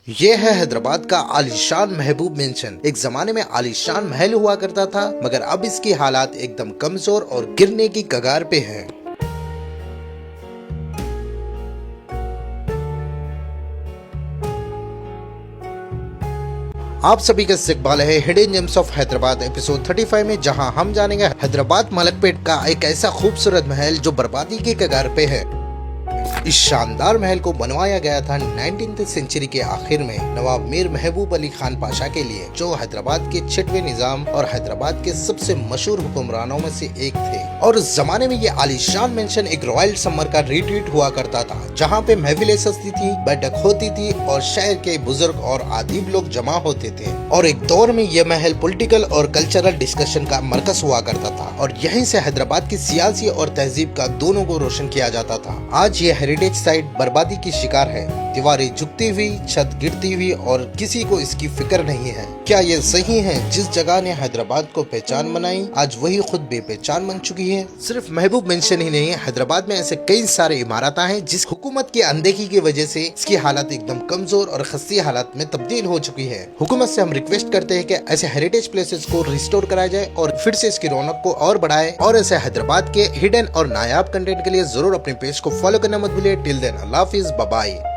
ये है हैदराबाद का आलीशान महबूब मेंशन। एक जमाने में आलीशान महल हुआ करता था, मगर अब इसकी हालात एकदम कमजोर और गिरने की कगार पे है। आप सभी का इस्तकबाल है hidden gems of Hyderabad episode 35 में, जहां हम जानेंगे हैदराबाद मलकपेट का एक ऐसा खूबसूरत महल जो बर्बादी के कगार पे है। इस शानदार महल को बनवाया गया था 19वीं सेंचुरी के आखिर में नवाब मीर महबूब अली खान पाशा के लिए, जो हैदराबाद के 6वें निजाम और हैदराबाद के सबसे मशहूर हुक्मरानों में से एक थे। और उस जमाने में ये आलीशान मेंशन एक रॉयल समर का रिट्रीट हुआ करता था, जहाँ पे महफिलें सजती थी, बैठक होती थी और शहर के बुजुर्ग और आदिब लोग जमा होते थे। और एक दौर में यह महल पॉलिटिकल और कल्चरल डिस्कशन का मरकज हुआ करता था और यहीं से हैदराबाद की सियासी और तहजीब का दोनों को रोशन किया जाता था। आज ये हेरिटेज साइट बर्बादी की शिकार है, दीवारें झुकती हुई, छत गिरती हुई और किसी को इसकी फिक्र नहीं है। क्या ये सही है? जिस जगह ने हैदराबाद को पहचान बनाई, आज वही खुद बेपहचान बन चुकी है। सिर्फ महबूब मेंशन ही नहीं, हैदराबाद में ऐसे कई सारे इमारत हैं जिस हुकूमत की अनदेखी की वजह से इसकी हालत एकदम कमजोर और खस्ती हालत में तब्दील हो चुकी है। हुकूमत से हम रिक्वेस्ट करते हैं कि ऐसे हेरिटेज प्लेसेस को रिस्टोर कराया जाए और फिर से इसकी रौनक को और बढ़ाए। और ऐसे हैदराबाद के हिडन और नायाब कंटेंट के लिए जरूर अपने पेज को फॉलो करना मत भूलिए। टिल देन अल्लाह हाफिज, बाय बाय।